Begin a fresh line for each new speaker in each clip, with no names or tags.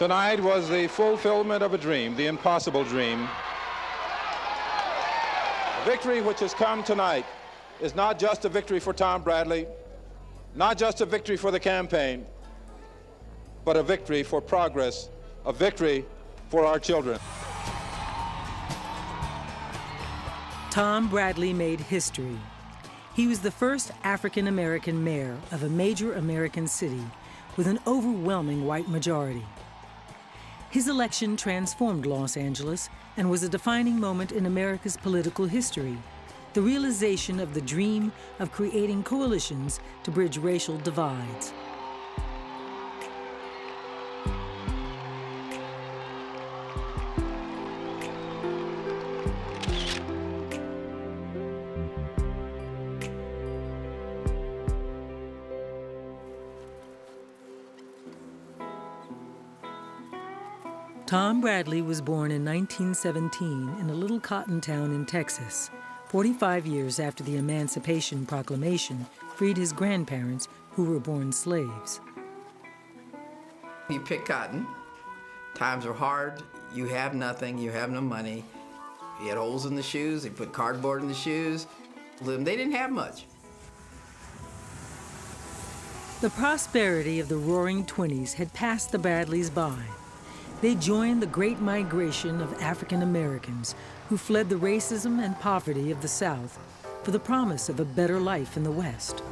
Tonight was the fulfillment of a dream, the impossible dream. The victory which has come tonight is not just a victory for Tom Bradley, not just a victory for the campaign, but a victory for progress, a victory for our children.
Tom Bradley made history. He was the first African-American mayor of a major American city with an overwhelming white majority. His election transformed Los Angeles and was a defining moment in America's political history, the realization of the dream of creating coalitions to bridge racial divides. Tom Bradley was born in 1917 in a little cotton town in Texas, 45 years after the Emancipation Proclamation freed his grandparents who were born slaves.
You pick cotton, times are hard, you have nothing, you have no money. He had holes in the shoes, he put cardboard in the shoes. They didn't have much.
The prosperity of the Roaring Twenties had passed the Bradleys by. They joined the great migration of African Americans who fled the racism and poverty of the South for the promise of a better life in the West.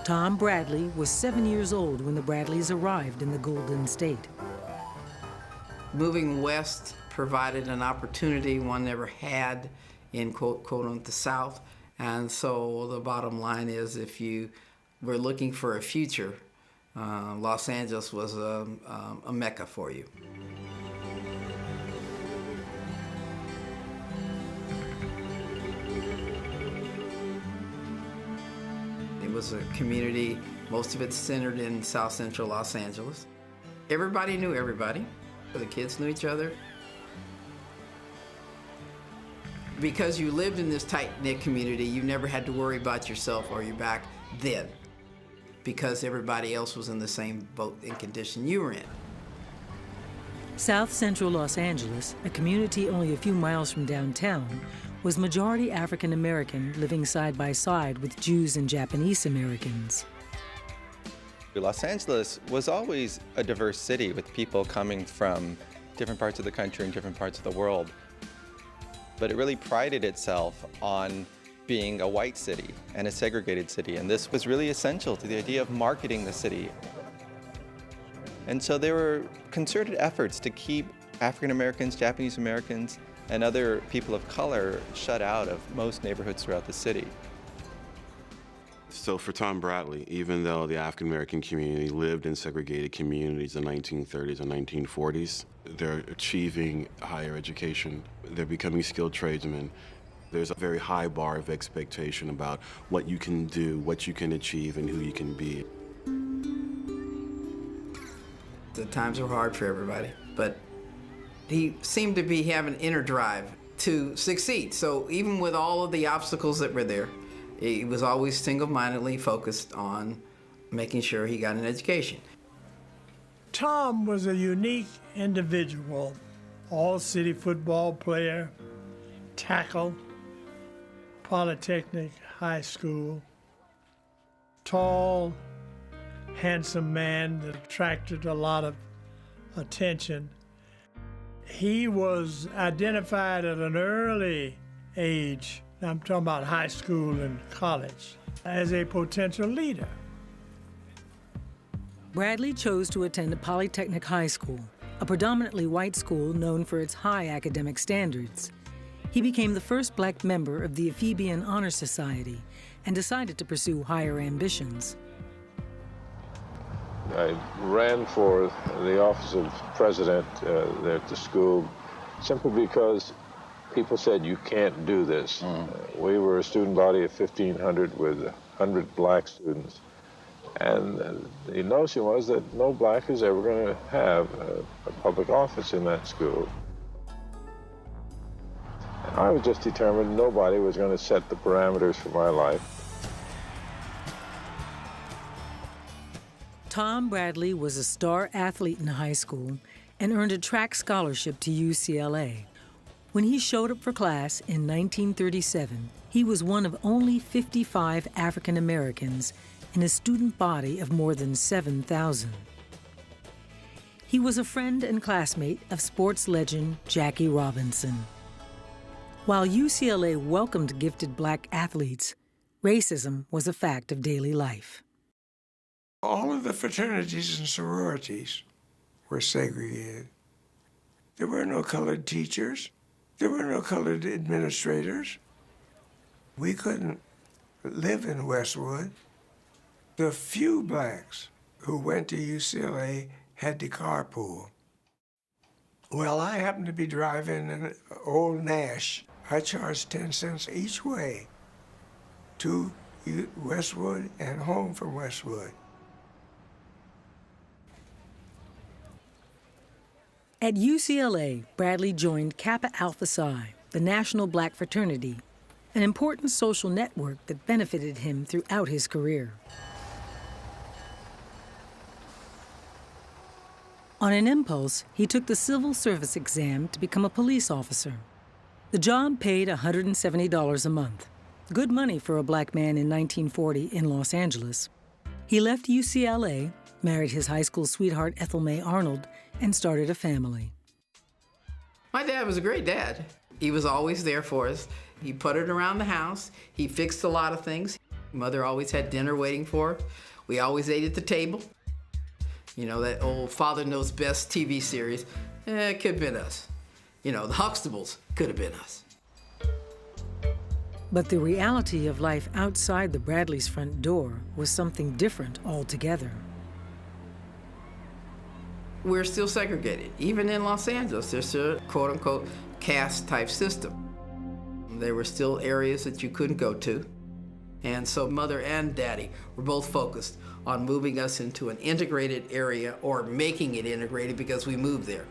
Tom Bradley was 7 years old when the Bradleys arrived in the Golden State.
Moving west provided an opportunity one never had in quote unquote the South. And so the bottom line is, if you were looking for a future, Los Angeles was a mecca for you. It was a community, most of it centered in South Central Los Angeles. Everybody knew everybody. The kids knew each other. Because you lived in this tight-knit community, you never had to worry about yourself or your back then, because everybody else was in the same boat and condition you were in.
South Central Los Angeles, a community only a few miles from downtown, was majority African American, living side by side with Jews and Japanese Americans.
Los Angeles was always a diverse city with people coming from different parts of the country and different parts of the world. But it really prided itself on being a white city and a segregated city, and this was really essential to the idea of marketing the city. And so there were concerted efforts to keep African Americans, Japanese Americans, and other people of color shut out of most neighborhoods throughout the city.
So for Tom Bradley, even though the African American community lived in segregated communities in the 1930s and 1940s, they're achieving higher education, they're becoming skilled tradesmen. There's a very high bar of expectation about what you can do, what you can achieve, and who you can be.
The times were hard for everybody, but he seemed to be having an inner drive to succeed. So even with all of the obstacles that were there, he was always single-mindedly focused on making sure he got an education.
Tom was a unique individual, all-city football player, tackle, Polytechnic High School, tall, handsome man that attracted a lot of attention. He was identified at an early age, I'm talking about high school and college, as a potential leader.
Bradley chose to attend Polytechnic High School, a predominantly white school known for its high academic standards. He became the first black member of the Ephebian Honor Society and decided to pursue higher ambitions.
I ran for the office of president there at the school simply because people said, you can't do this. We were a student body of 1,500 with 100 black students. And the notion was that no black is ever going to have a public office in that school. And I was just determined nobody was going to set the parameters for my life.
Tom Bradley was a star athlete in high school and earned a track scholarship to UCLA. When he showed up for class in 1937, he was one of only 55 African Americans in a student body of more than 7,000. He was a friend and classmate of sports legend Jackie Robinson. While UCLA welcomed gifted black athletes, racism was a fact of daily life.
All of the fraternities and sororities were segregated. There were no colored teachers. There were no colored administrators. We couldn't live in Westwood. The few blacks who went to UCLA had to carpool. Well, I happened to be driving an old Nash. I charged 10 cents each way to Westwood and home from Westwood.
At UCLA, Bradley joined Kappa Alpha Psi, the national black fraternity, an important social network that benefited him throughout his career. On an impulse, he took the civil service exam to become a police officer. The job paid $170 a month, good money for a black man in 1940 in Los Angeles. He left UCLA, married his high school sweetheart Ethel May Arnold, and started a family.
My dad was a great dad. He was always there for us. He puttered around the house. He fixed a lot of things. Mother always had dinner waiting for her. We always ate at the table. You know, that old Father Knows Best TV series, it could have been us. You know, the Huxtables could have been us.
But the reality of life outside the Bradleys' front door was something different altogether.
We're still segregated. Even in Los Angeles, there's still a quote-unquote caste-type system. There were still areas that you couldn't go to. And so Mother and Daddy were both focused on moving us into an integrated area or making it integrated because we moved there.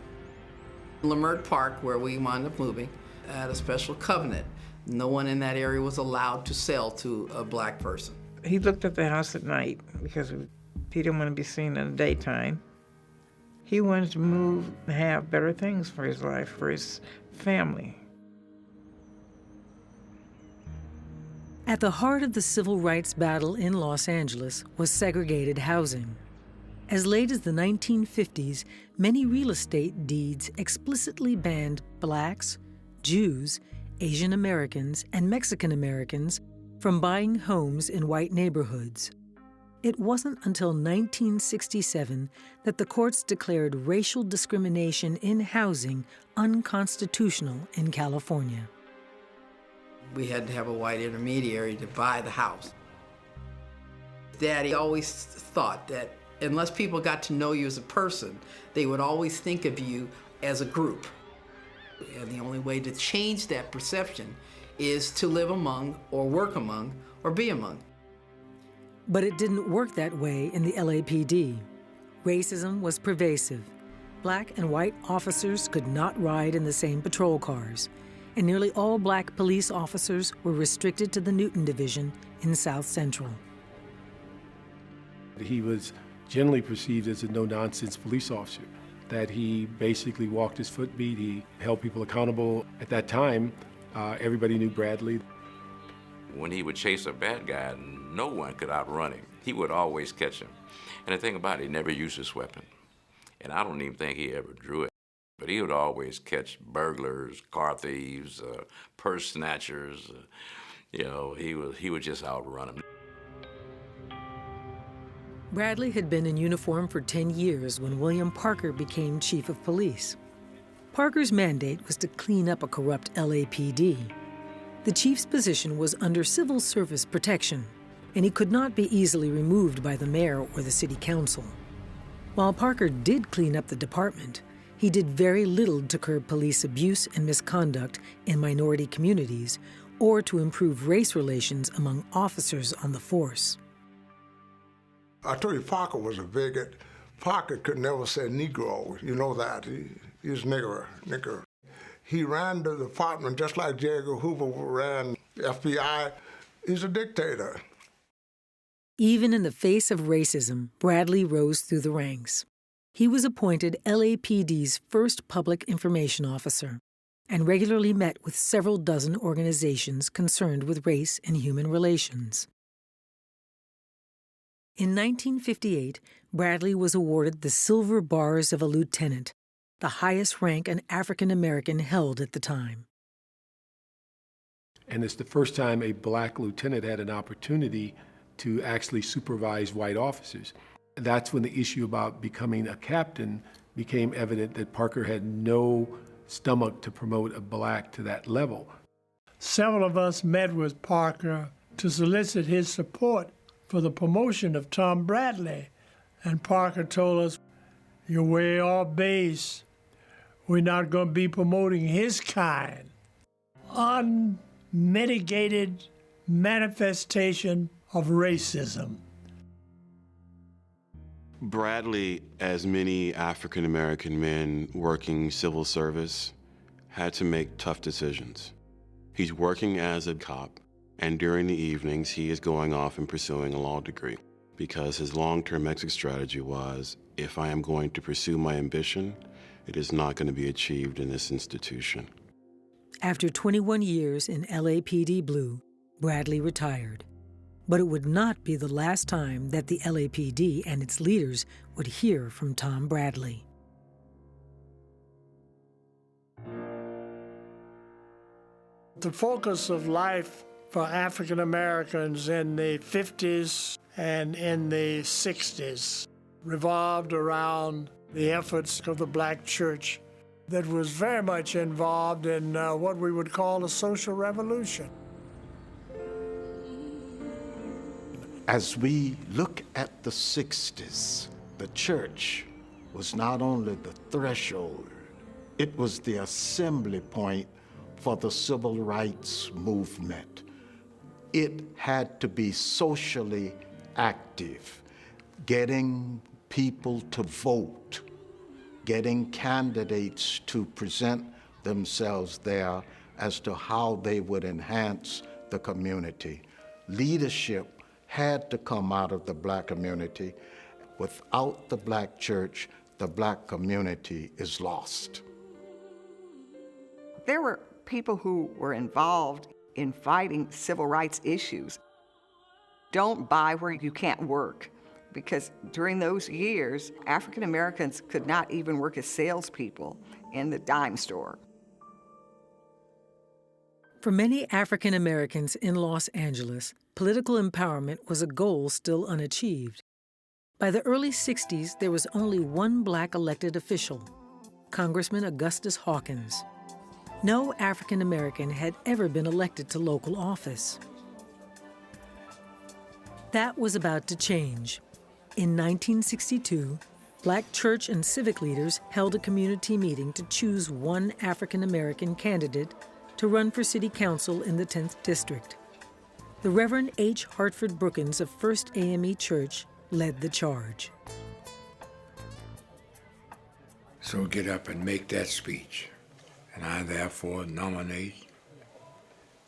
Leimert Park, where we wound up moving, had a special covenant. No one in that area was allowed to sell to a black person.
He looked at the house at night because he didn't want to be seen in the daytime. He wanted to move and have better things for his life, for his family.
At the heart of the civil rights battle in Los Angeles was segregated housing. As late as the 1950s, many real estate deeds explicitly banned blacks, Jews, Asian Americans, and Mexican Americans from buying homes in white neighborhoods. It wasn't until 1967 that the courts declared racial discrimination in housing unconstitutional in California.
We had to have a white intermediary to buy the house. Daddy always thought that unless people got to know you as a person, they would always think of you as a group. And the only way to change that perception is to live among, or work among, or be among.
But it didn't work that way in the LAPD. Racism was pervasive. Black and white officers could not ride in the same patrol cars, and nearly all black police officers were restricted to the Newton Division in South Central.
He was generally perceived as a no-nonsense police officer, that he basically walked his footbeat, he held people accountable. At that time, everybody knew Bradley.
When he would chase a bad guy, no one could outrun him. He would always catch him. And the thing about it, he never used his weapon. And I don't even think he ever drew it. But he would always catch burglars, car thieves, purse snatchers. You know, he would just outrun them.
Bradley had been in uniform for 10 years when William Parker became chief of police. Parker's mandate was to clean up a corrupt LAPD. The chief's position was under civil service protection, and he could not be easily removed by the mayor or the city council. While Parker did clean up the department, he did very little to curb police abuse and misconduct in minority communities or to improve race relations among officers on the force.
I told you Parker was a bigot. Parker could never say Negro. You know that. He was nigger. He ran the department just like J. Edgar Hoover ran the FBI. He's a dictator.
Even in the face of racism, Bradley rose through the ranks. He was appointed LAPD's first public information officer and regularly met with several dozen organizations concerned with race and human relations. In 1958, Bradley was awarded the Silver Bars of a Lieutenant, the highest rank an African American held at the time.
And it's the first time a black lieutenant had an opportunity to actually supervise white officers. That's when the issue about becoming a captain became evident that Parker had no stomach to promote a black to that level.
Several of us met with Parker to solicit his support for the promotion of Tom Bradley. And Parker told us, "You're way off base. We're not going to be promoting his kind." Unmitigated manifestation of racism.
Bradley, as many African American men working civil service, had to make tough decisions. He's working as a cop, and during the evenings, he is going off and pursuing a law degree because his long-term exit strategy was, if I am going to pursue my ambition, it is not going to be achieved in this institution.
After 21 years in LAPD Blue, Bradley retired. But it would not be the last time that the LAPD and its leaders would hear from Tom Bradley.
The focus of life for African Americans in the 50s and in the 60s revolved around the efforts of the black church that was very much involved in what we would call a social revolution.
As we look at the 60s, the church was not only the threshold, it was the assembly point for the civil rights movement. It had to be socially active, getting people to vote, getting candidates to present themselves there as to how they would enhance the community. Leadership had to come out of the black community. Without the black church, the black community is lost.
There were people who were involved in fighting civil rights issues. Don't buy where you can't work, because during those years, African Americans could not even work as salespeople in the dime store.
For many African Americans in Los Angeles, political empowerment was a goal still unachieved. By the early 60s, there was only one black elected official, Congressman Augustus Hawkins. No African American had ever been elected to local office. That was about to change. In 1962, black church and civic leaders held a community meeting to choose one African American candidate to run for city council in the 10th District. The Reverend H. Hartford Brookins of First AME Church led the charge.
So get up and make that speech. And I therefore nominate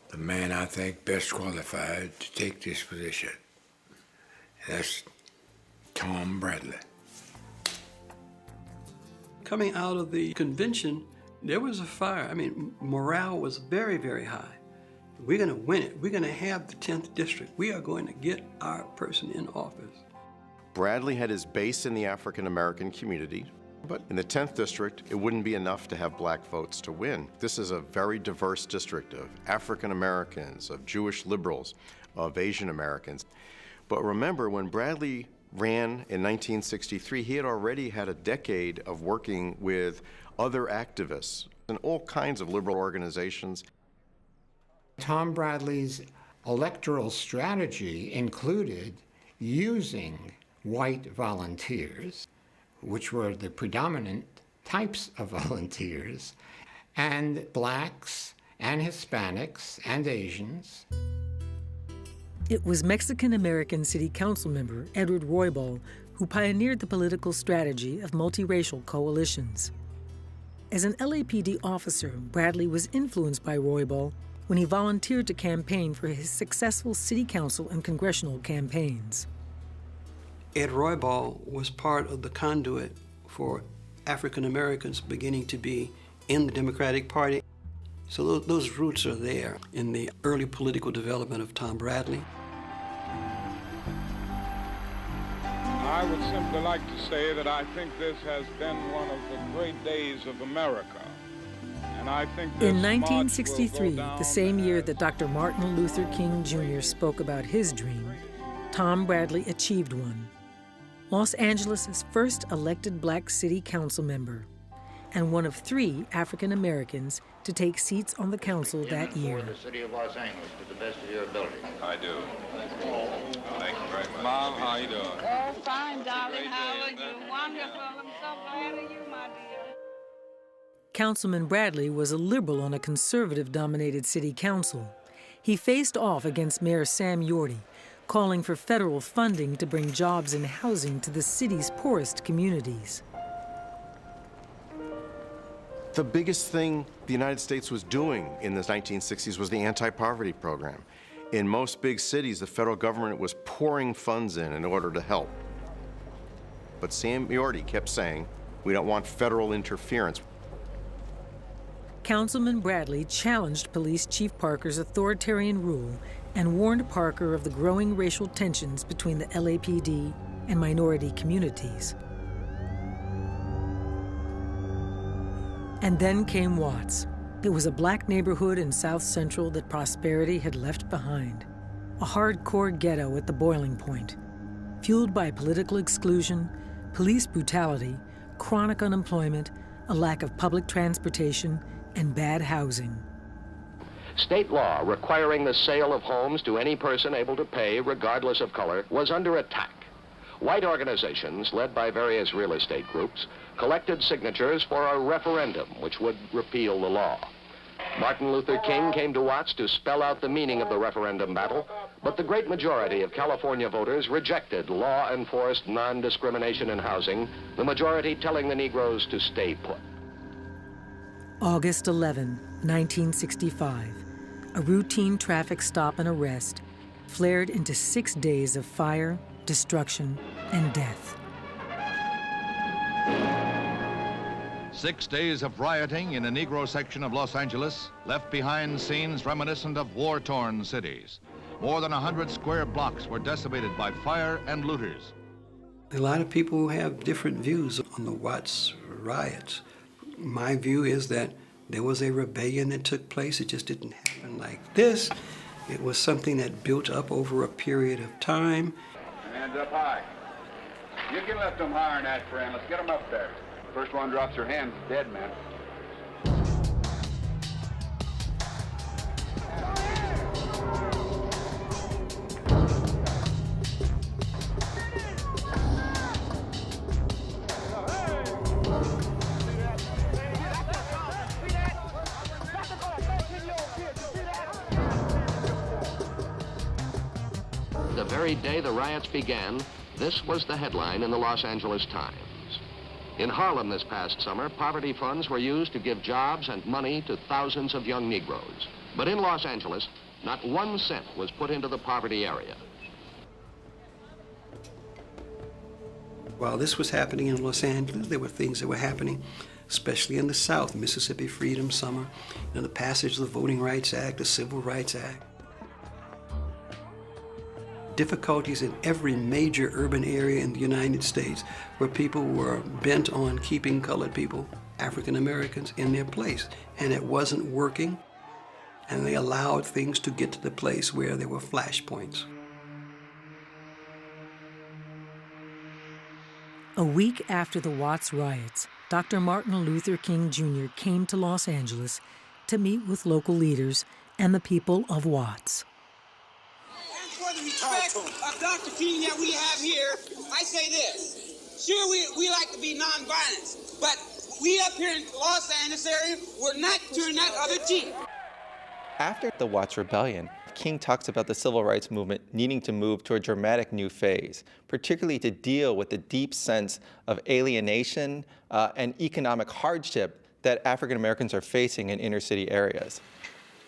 the man I think best qualified to take this position. And that's Tom Bradley.
Coming out of the convention, there was a fire. I mean, morale was very, very high. We're going to win it. We're going to have the 10th District. We are going to get our person in office.
Bradley had his base in the African American community, but in the 10th District, it wouldn't be enough to have black votes to win. This is a very diverse district of African Americans, of Jewish liberals, of Asian Americans. But remember, when Bradley ran in 1963, he had already had a decade of working with other activists and all kinds of liberal organizations.
Tom Bradley's electoral strategy included using white volunteers, which were the predominant types of volunteers, and blacks and Hispanics and Asians.
It was Mexican-American City Council member Edward Roybal who pioneered the political strategy of multiracial coalitions. As an LAPD officer, Bradley was influenced by Roybal when he volunteered to campaign for his successful city council and congressional campaigns.
Ed Roybal was part of the conduit for African Americans beginning to be in the Democratic Party. So those roots are there in the early political development of Tom Bradley.
I would simply like to say that I think this has been one of the great days of America. And I think
in 1963, the same year that Dr. Martin Luther King Jr. spoke about his dream, Tom Bradley achieved one. Los Angeles' first elected black city council member, and one of 3 African Americans to take seats on the council that year.
The city of Los Angeles to the best of your ability.
I do. Thank you very much. Mom, how you doing?
Oh, fine, darling. How are you? Wonderful. I'm so glad of you, my dear.
Councilman Bradley was a liberal on a conservative-dominated city council. He faced off against Mayor Sam Yorty, calling for federal funding to bring jobs and housing to the city's poorest communities.
The biggest thing the United States was doing in the 1960s was the anti-poverty program. In most big cities, the federal government was pouring funds in order to help. But Sam Yorty kept saying, we don't want federal interference.
Councilman Bradley challenged Police Chief Parker's authoritarian rule and warned Parker of the growing racial tensions between the LAPD and minority communities. And then came Watts. It was a black neighborhood in South Central that prosperity had left behind. A hardcore ghetto at the boiling point, fueled by political exclusion, police brutality, chronic unemployment, a lack of public transportation, and bad housing.
State law requiring the sale of homes to any person able to pay, regardless of color, was under attack. White organizations, led by various real estate groups, collected signatures for a referendum which would repeal the law. Martin Luther King came to Watts to spell out the meaning of the referendum battle, but the great majority of California voters rejected law-enforced non-discrimination in housing, the majority telling the Negroes to stay put.
August 11, 1965, a routine traffic stop and arrest flared into 6 days of fire, destruction, and death.
6 days of rioting in a Negro section of Los Angeles left behind scenes reminiscent of war-torn cities. More than 100 square blocks were decimated by fire and looters.
A lot of people have different views on the Watts riots. My view is that there was a rebellion that took place. It just didn't happen like this. It was something that built up over a period of time.
Hands up high. You can lift them higher than that, friend. Let's get them up there. First one drops their hands, dead man.
The very day the riots began, this was the headline in the Los Angeles Times. In Harlem this past summer, poverty funds were used to give jobs and money to thousands of young Negroes. But in Los Angeles, not 1 cent was put into the poverty area.
While this was happening in Los Angeles, there were things that were happening, especially in the South, Mississippi Freedom Summer, the passage of the Voting Rights Act, the Civil Rights Act. Difficulties in every major urban area in the United States where people were bent on keeping colored people, African Americans, in their place. And it wasn't working, and they allowed things to get to the place where there were flashpoints.
A week after the Watts riots, Dr. Martin Luther King Jr. came to Los Angeles to meet with local leaders and the people of Watts.
For the respect of Dr. King that we have here, I say this. Sure, we like to be nonviolent, but we up here in Los Angeles area, we're not turning that other cheek.
After the Watts Rebellion, King talks about the civil rights movement needing to move to a dramatic new phase, particularly to deal with the deep sense of alienation and economic hardship that African Americans are facing in inner city areas.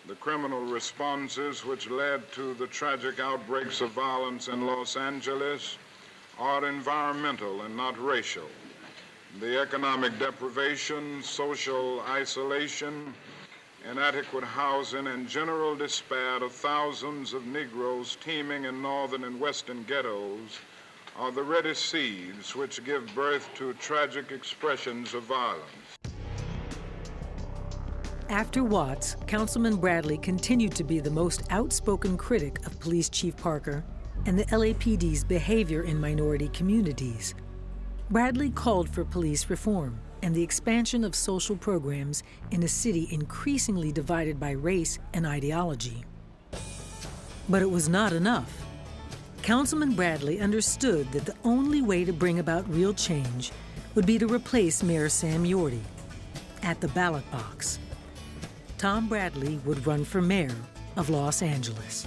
The criminal responses which led to the tragic outbreaks of violence in Los Angeles are environmental and not racial.
the economic deprivation, social isolation, inadequate housing, and general despair of thousands of Negroes teeming in northern and western ghettos are the ready seeds which give birth to tragic expressions of violence.
After Watts, Councilman Bradley continued to be the most outspoken critic of Police Chief Parker and the LAPD's behavior in minority communities. Bradley called for police reform and the expansion of social programs in a city increasingly divided by race and ideology. But it was not enough. Councilman Bradley understood that the only way to bring about real change would be to replace Mayor Sam Yorty. At the ballot box, Tom Bradley would run for mayor of Los Angeles.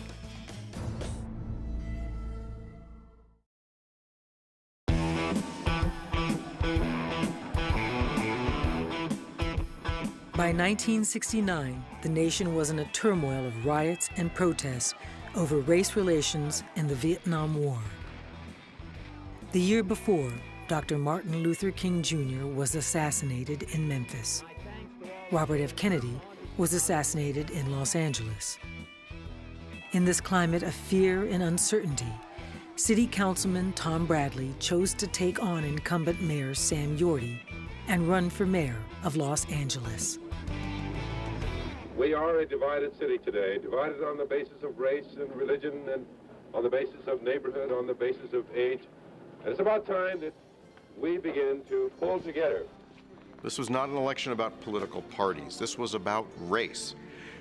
By 1969, the nation was in a turmoil of riots and protests over race relations and the Vietnam War. The year before, Dr. Martin Luther King Jr. was assassinated in Memphis. Robert F. Kennedy was assassinated in Los Angeles. In this climate of fear and uncertainty, City Councilman Tom Bradley chose to take on incumbent Mayor Sam Yorty and run for mayor of Los Angeles.
We are a divided city today, divided on the basis of race and religion and on the basis of neighborhood, on the basis of age. And it's about time that we begin to pull together.
This was not an election about political parties. This was about race.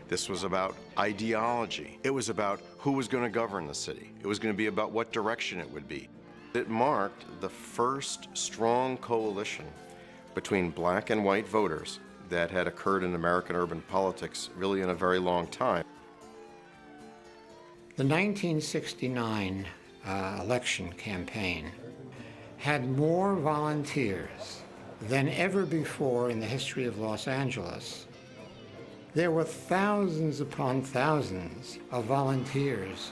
This was about ideology. It was about who was going to govern the city. It was going to be about what direction it would be. It marked the first strong coalition between black and white voters that had occurred in American urban politics really in a very long time.
The 1969 election campaign had more volunteers than ever before in the history of Los Angeles. There were thousands upon thousands of volunteers.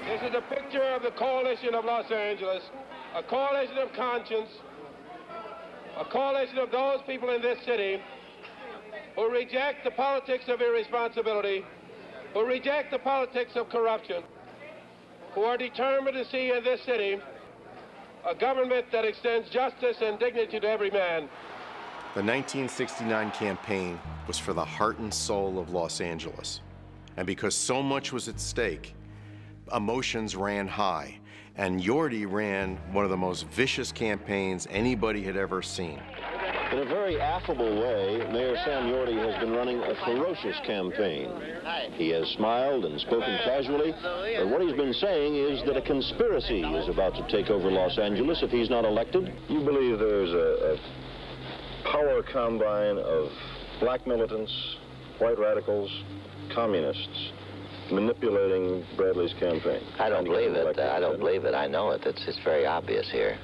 This is a picture of the coalition of Los Angeles, a coalition of conscience, a coalition of those people in this city who reject the politics of irresponsibility, who reject the politics of corruption, who are determined to see in this city a government that extends justice and dignity to every man.
The 1969 campaign was for the heart and soul of Los Angeles. And because so much was at stake, emotions ran high. And Yorty ran one of the most vicious campaigns anybody had ever seen.
In a very affable way, Mayor Sam Yorty has been running a ferocious campaign. He has smiled and spoken casually, but what he's been saying is that a conspiracy is about to take over Los Angeles if he's not elected. You believe there's a power combine of black militants, white radicals, communists, manipulating Bradley's campaign?
I don't believe it. I don't believe it. I know it. It's very obvious here.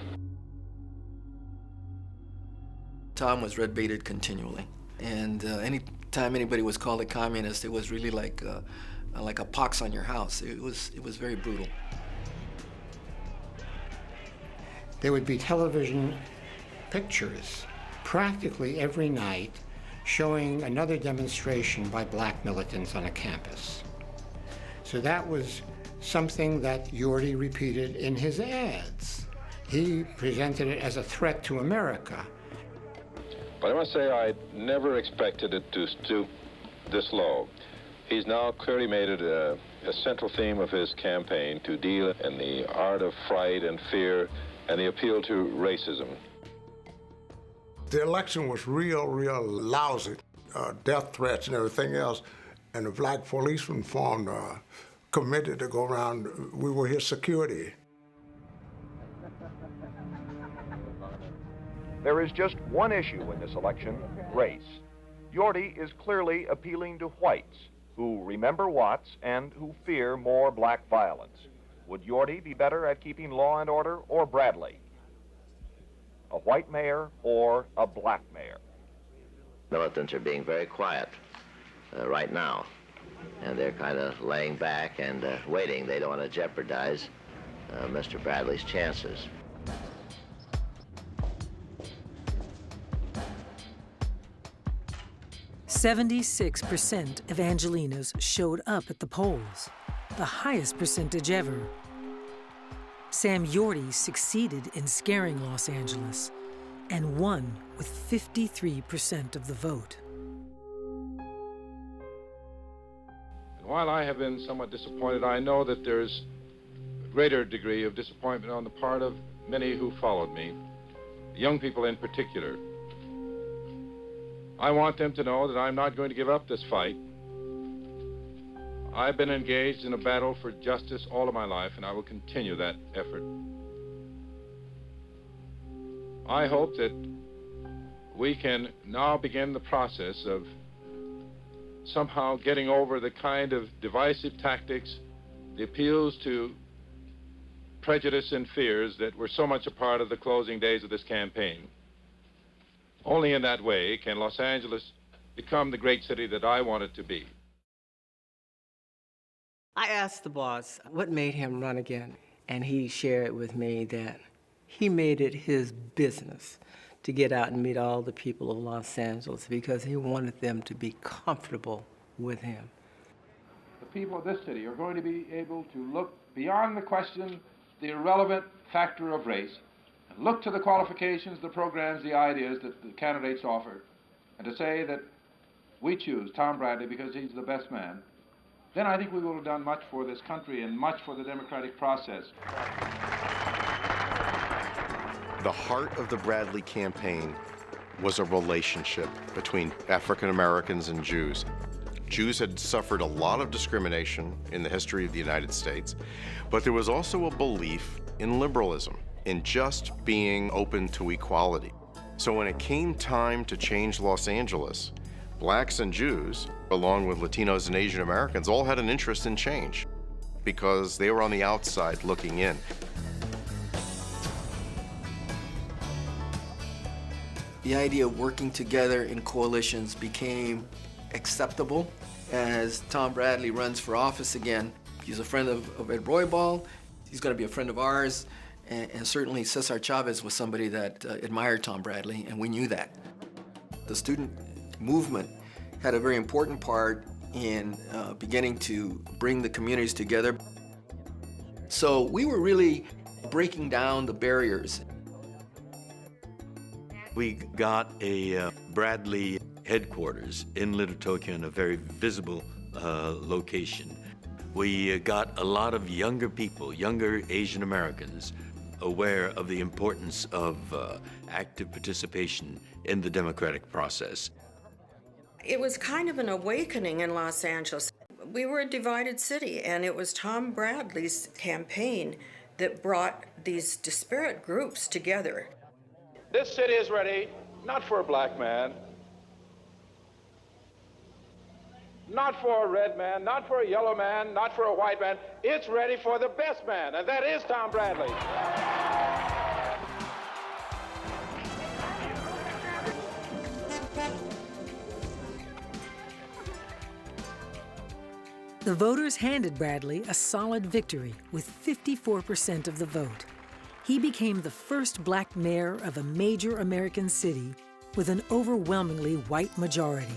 Tom was red-baited continually, and any time anybody was called a communist, it was really like a pox on your house. It was very brutal.
There would be television pictures practically every night showing another demonstration by black militants on a campus. So that was something that Yorty repeated in his ads. He presented it as a threat to America.
But I must say I never expected it to stoop this low. He's now clearly made it a central theme of his campaign to deal in the art of fright and fear and the appeal to racism.
The election was real lousy, death threats and everything else. And the black policeman formed a committee to go around. We were his security.
There is just one issue in this election, race. Yorty is clearly appealing to whites who remember Watts and who fear more black violence. Would Yorty be better at keeping law and order or Bradley? A white mayor or a black mayor?
Militants are being very quiet right now, and they're kind of laying back and waiting. They don't want to jeopardize Mr. Bradley's chances.
76% of Angelenos showed up at the polls, the highest percentage ever. Sam Yorty succeeded in scaring Los Angeles and won with 53% of the vote.
While I have been somewhat disappointed, I know that there's a greater degree of disappointment on the part of many who followed me, young people in particular. I want them to know that I'm not going to give up this fight. I've been engaged in a battle for justice all of my life, and I will continue that effort. I hope that we can now begin the process of somehow getting over the kind of divisive tactics, the appeals to prejudice and fears that were so much a part of the closing days of this campaign. Only in that way can Los Angeles become the great city that I want it to be.
I asked the boss what made him run again, and he shared with me that he made it his business to get out and meet all the people of Los Angeles because he wanted them to be comfortable with him.
The people of this city are going to be able to look beyond the question, the irrelevant factor of race, and look to the qualifications, the programs, the ideas that the candidates offer, and to say that we choose Tom Bradley because he's the best man. Then I think we will have done much for this country and much for the democratic process.
The heart of the Bradley campaign was a relationship between African Americans and Jews. Jews had suffered a lot of discrimination in the history of the United States, but there was also a belief in liberalism, in just being open to equality. So when it came time to change Los Angeles, blacks and Jews, along with Latinos and Asian Americans, all had an interest in change because they were on the outside looking in.
The idea of working together in coalitions became acceptable as Tom Bradley runs for office again. He's a friend of Ed Roybal. He's going to be a friend of ours. And certainly Cesar Chavez was somebody that admired Tom Bradley, and we knew that. The student movement had a very important part in beginning to bring the communities together. So we were really breaking down the barriers.
We got a Bradley headquarters in Little Tokyo in a very visible location. We got a lot of younger people, younger Asian Americans, aware of the importance of active participation in the democratic process.
It was kind of an awakening in Los Angeles. We were a divided city, and it was Tom Bradley's campaign that brought these disparate groups together.
This city is ready, not for a black man, not for a red man, not for a yellow man, not for a white man. It's ready for the best man, and that is Tom Bradley.
The voters handed Bradley a solid victory with 54% of the vote. He became the first black mayor of a major American city with an overwhelmingly white majority.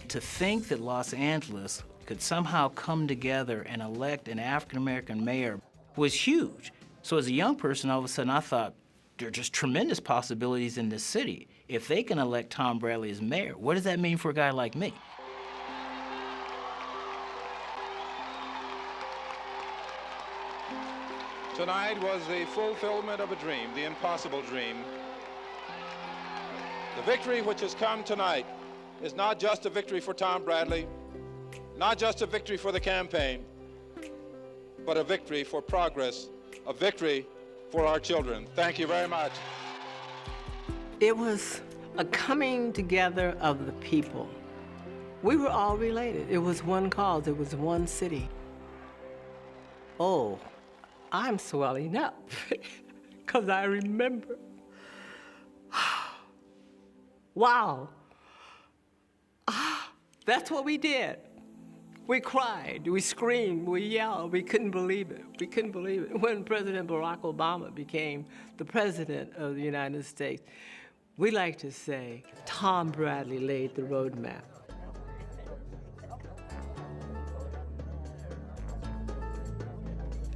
To think that Los Angeles could somehow come together and elect an African-American mayor was huge. So as a young person, all of a sudden I thought, there are just tremendous possibilities in this city. If they can elect Tom Bradley as mayor, what does that mean for a guy like me?
Tonight was the fulfillment of a dream, the impossible dream. The victory which has come tonight is not just a victory for Tom Bradley, not just a victory for the campaign, but a victory for progress, a victory for our children. Thank you very much.
It was a coming together of the people. We were all related. It was one cause. It was one city. Oh, I'm swelling up because I remember. Wow. That's what we did. We cried, we screamed, we yelled. We couldn't believe it. We couldn't believe it. When President Barack Obama became the president of the United States, We like to say Tom Bradley laid the roadmap.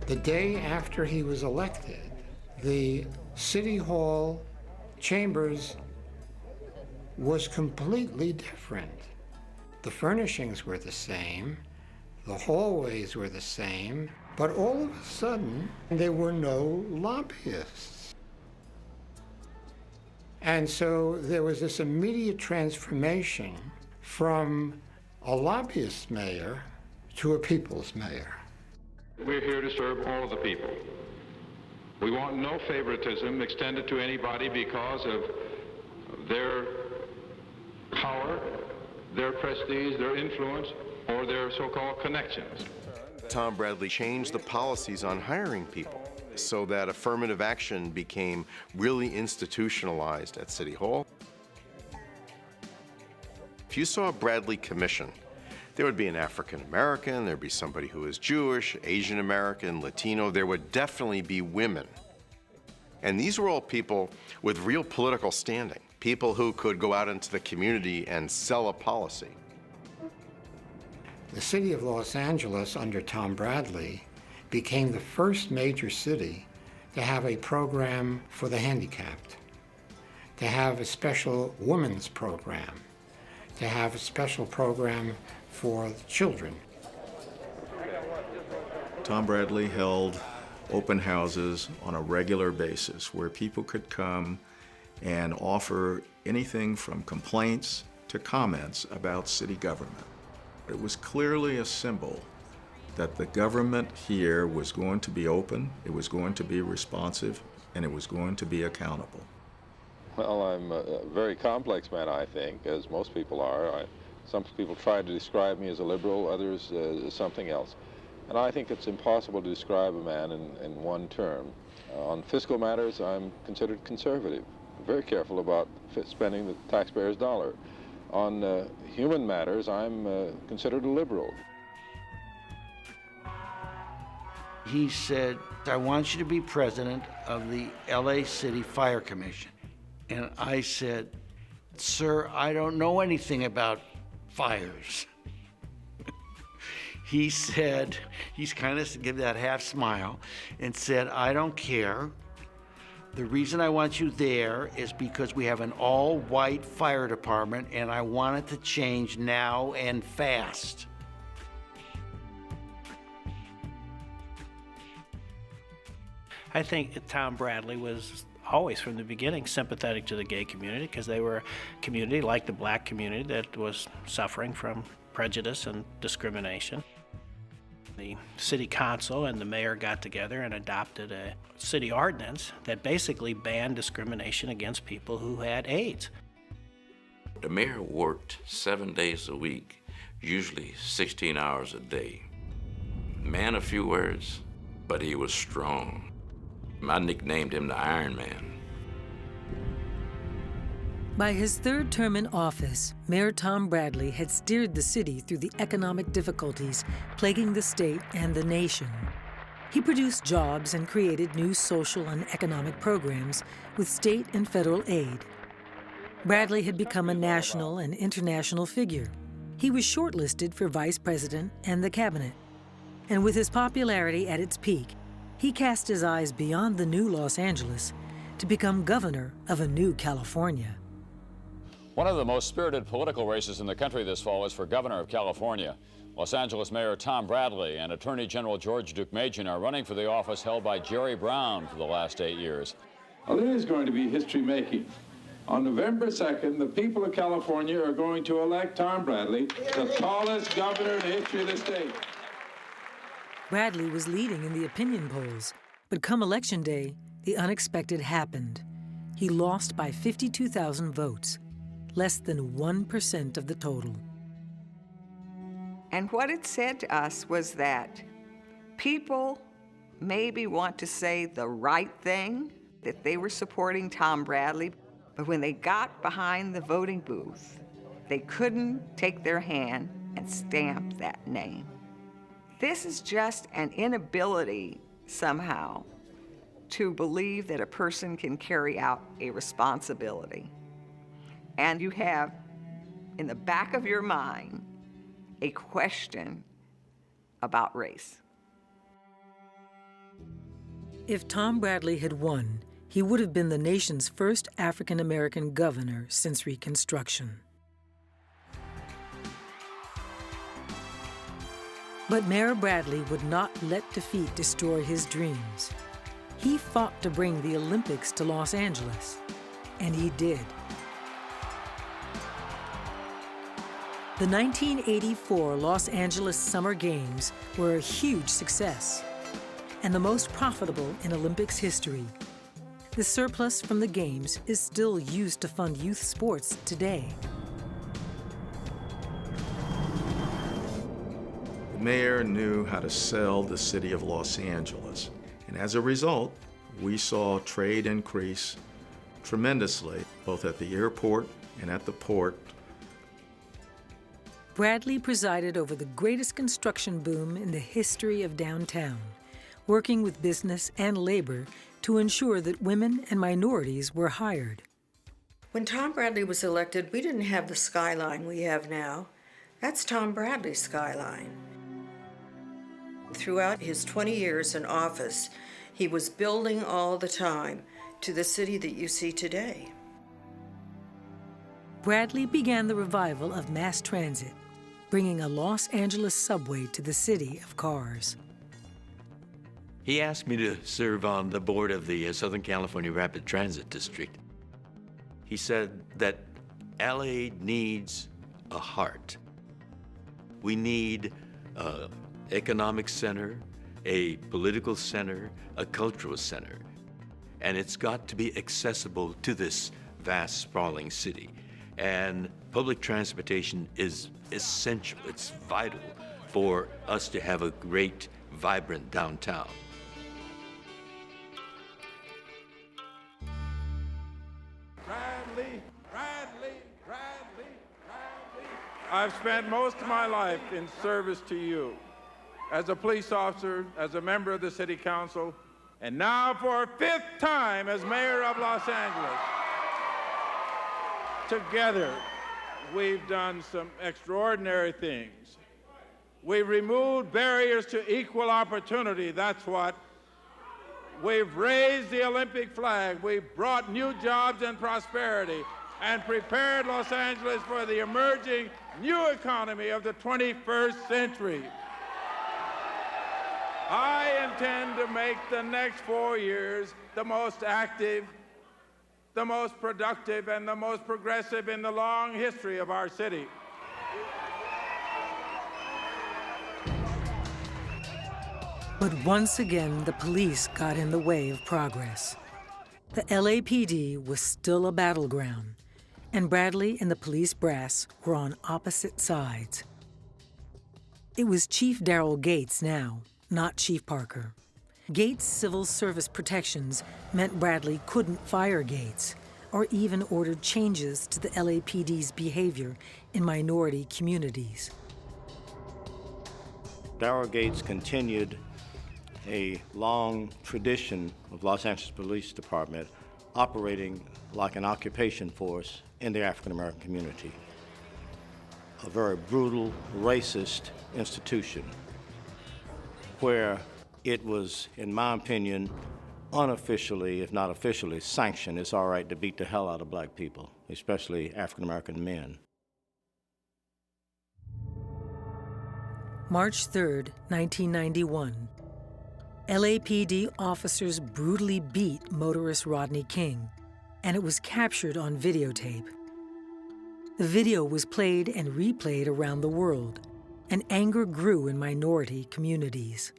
The day after he was elected, the City Hall chambers was completely different. The furnishings were the same, the hallways were the same, but all of a sudden, there were no lobbyists. And so there was this immediate transformation from a lobbyist mayor to a people's mayor.
We're here to serve all of the people. We want no favoritism extended to anybody because of their power, their prestige, their influence, or their so-called connections.
Tom Bradley changed the policies on hiring people so that affirmative action became really institutionalized at City Hall. If you saw a Bradley Commission, there would be an African American, there'd be somebody who is Jewish, Asian American, Latino, there would definitely be women. And these were all people with real political standing, people who could go out into the community and sell a policy.
The city of Los Angeles, under Tom Bradley, became the first major city to have a program for the handicapped, to have a special women's program, to have a special program for children.
Tom Bradley held open houses on a regular basis where people could come and offer anything from complaints to comments about city government. It was clearly a symbol that the government here was going to be open, it was going to be responsive, and it was going to be accountable.
Well, I'm a very complex man, I think, as most people are. Some people try to describe me as a liberal, others as something else. And I think it's impossible to describe a man in one term. On fiscal matters, I'm considered conservative, very careful about spending the taxpayer's dollar. On human matters, I'm considered a liberal.
He said, I want you to be president of the LA City Fire Commission. And I said, sir, I don't know anything about fires. He said, he's kind of give that half smile and said, I don't care. The reason I want you there is because we have an all-white fire department and I want it to change now and fast.
I think Tom Bradley was always from the beginning sympathetic to the gay community because they were a community like the black community that was suffering from prejudice and discrimination. The city council and the mayor got together and adopted a city ordinance that basically banned discrimination against people who had AIDS.
The mayor worked 7 days a week, usually 16 hours a day. Man of few words, but he was strong. I nicknamed him the Iron Man.
By his third term in office, Mayor Tom Bradley had steered the city through the economic difficulties plaguing the state and the nation. He produced jobs and created new social and economic programs with state and federal aid. Bradley had become a national and international figure. He was shortlisted for vice president and the cabinet. And with his popularity at its peak, he cast his eyes beyond the new Los Angeles to become governor of a new California.
One of the most spirited political races in the country this fall is for governor of California. Los Angeles Mayor Tom Bradley and Attorney General George Deukmejian are running for the office held by Jerry Brown for the last 8 years.
Well, it is going to be history-making. On November 2nd, the people of California are going to elect Tom Bradley, the tallest governor in the history of the state.
Bradley was leading in the opinion polls, but come Election Day, the unexpected happened. He lost by 52,000 votes, less than 1% of the total.
And what it said to us was that people maybe want to say the right thing, that they were supporting Tom Bradley, but when they got behind the voting booth, they couldn't take their hand and stamp that name. This is just an inability somehow to believe that a person can carry out a responsibility. and you have in the back of your mind a question about race.
If Tom Bradley had won, he would have been the nation's first African-American governor since Reconstruction. But Mayor Bradley would not let defeat destroy his dreams. He fought to bring the Olympics to Los Angeles, and he did. The 1984 Los Angeles Summer Games were a huge success and the most profitable in Olympics history. The surplus from the Games is still used to fund youth sports today.
The mayor knew how to sell the city of Los Angeles, and as a result, we saw trade increase tremendously, both at the airport and at the port.
Bradley presided over the greatest construction boom in the history of downtown, working with business and labor to ensure that women and minorities were hired.
When Tom Bradley was elected, we didn't have the skyline we have now. That's Tom Bradley's skyline. Throughout his 20 years in office, he was building all the time to the city that you see today.
Bradley began the revival of mass transit, bringing a Los Angeles subway to the city of cars.
He asked me to serve on the board of the Southern California Rapid Transit District. He said that LA needs a heart. We need an economic center, a political center, a cultural center, and it's got to be accessible to this vast, sprawling city. And public transportation is essential, it's vital for us to have a great, vibrant downtown.
Bradley. I've spent most of my life in service to you, as a police officer, as a member of the City Council, and now for a 5th time as mayor of Los Angeles. Together, we've done some extraordinary things. We've removed barriers to equal opportunity, that's what. We've raised the Olympic flag. We've brought new jobs and prosperity and prepared Los Angeles for the emerging new economy of the 21st century. I intend to make the next 4 years the most active, the most productive, and the most progressive in the long history of our city.
But once again, the police got in the way of progress. The LAPD was still a battleground, and Bradley and the police brass were on opposite sides. It was Chief Daryl Gates now, not Chief Parker. Gates' civil service protections meant Bradley couldn't fire Gates or even ordered changes to the LAPD's behavior in minority communities.
Daryl Gates continued a long tradition of Los Angeles Police Department operating like an occupation force in the African American community. A very brutal, racist institution where it was, in my opinion, unofficially, if not officially, sanctioned. It's all right to beat the hell out of black people, especially African American men.
March 3rd, 1991. LAPD officers brutally beat motorist Rodney King, and it was captured on videotape. The video was played and replayed around the world, and anger grew in minority communities.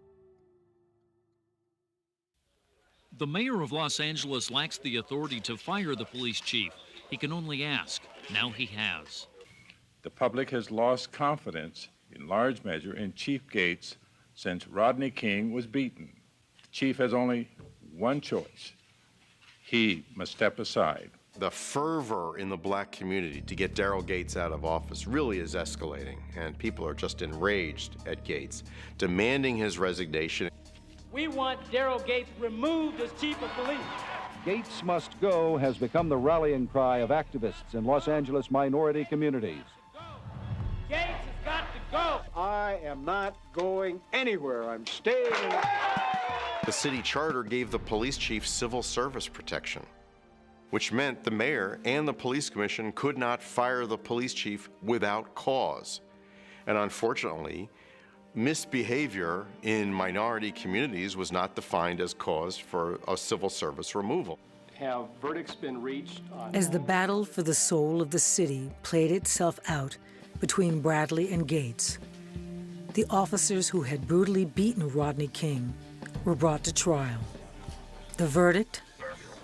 The mayor of Los Angeles lacks the authority to fire the police chief. He can only ask. Now he has.
The public has lost confidence, in large measure, in Chief Gates since Rodney King was beaten. The chief has only one choice. He must step aside.
The fervor in the black community to get Daryl Gates out of office really is escalating, and people are just enraged at Gates, demanding his resignation.
We want Daryl Gates removed as chief of police.
Gates must go has become the rallying cry of activists in Los Angeles minority communities.
Gates has got to go. I am not going anywhere. I'm staying.
The city charter gave the police chief civil service protection, which meant the mayor and the police commission could not fire the police chief without cause. And unfortunately, misbehavior in minority communities was not defined as cause for a civil service removal.
Have verdicts been reached on...
As the battle for the soul of the city played itself out between Bradley and Gates, the officers who had brutally beaten Rodney King were brought to trial. The verdict?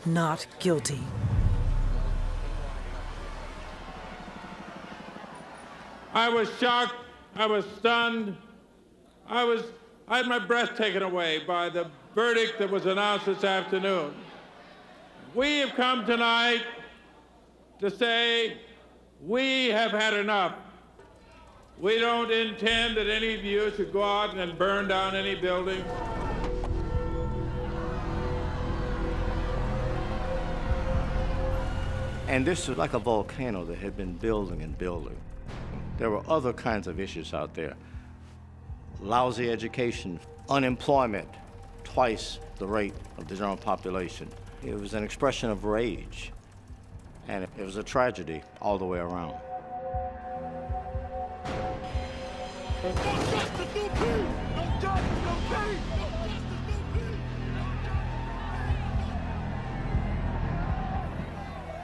Not guilty.
I was shocked, I was stunned, I had my breath taken away by the verdict that was announced this afternoon. We have come tonight to say we have had enough. We don't intend that any of you should go out and burn down any building.
And this was like a volcano that had been building and building. There were other kinds of issues out there. Lousy education, unemployment, twice the rate of the general population. It was an expression of rage, and it was a tragedy all the way around.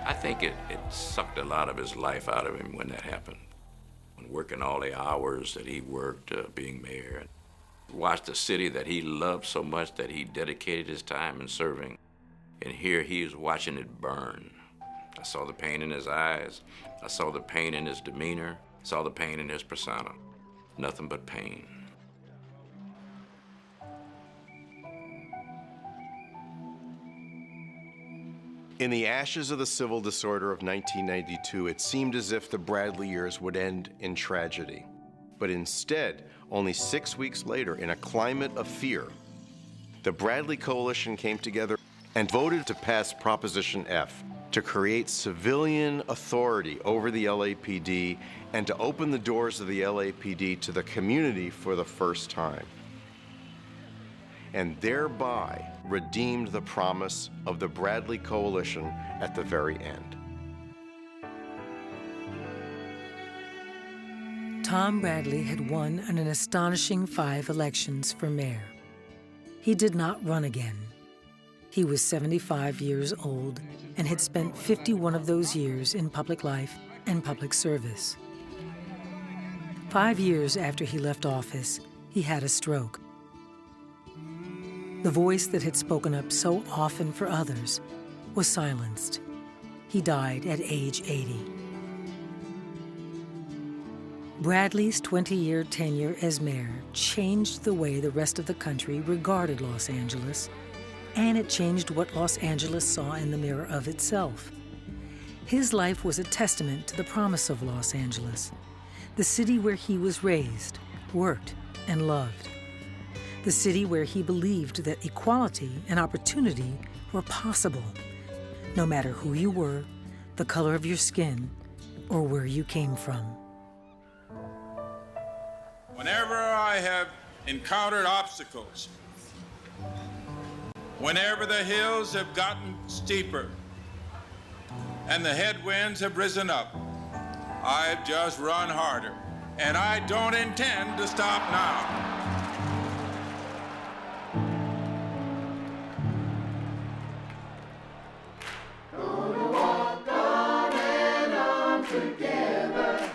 I think it sucked a lot of his life out of him when that happened. When working all the hours that he worked being mayor, and watched a city that he loved so much that he dedicated his time in serving. And here he was watching it burn. I saw the pain in his eyes. I saw the pain in his demeanor. I saw the pain in his persona. Nothing but pain.
In the ashes of the civil disorder of 1992, it seemed as if the Bradley years would end in tragedy. But instead, only 6 weeks later, in a climate of fear, the Bradley Coalition came together and voted to pass Proposition F, to create civilian authority over the LAPD and to open the doors of the LAPD to the community for the first time, and thereby redeemed the promise of the Bradley Coalition at the very end.
Tom Bradley had won an astonishing 5 elections for mayor. He did not run again. He was 75 years old and had spent 51 of those years in public life and public service. 5 years after he left office, he had a stroke. The voice that had spoken up so often for others was silenced. He died at age 80. Bradley's 20-year tenure as mayor changed the way the rest of the country regarded Los Angeles, and it changed what Los Angeles saw in the mirror of itself. His life was a testament to the promise of Los Angeles, the city where he was raised, worked, and loved. The city where he believed that equality and opportunity were possible, no matter who you were, the color of your skin, or where you came from.
Whenever I have encountered obstacles, whenever the hills have gotten steeper and the headwinds have risen up, I've just run harder, and I don't intend to stop now.
Together.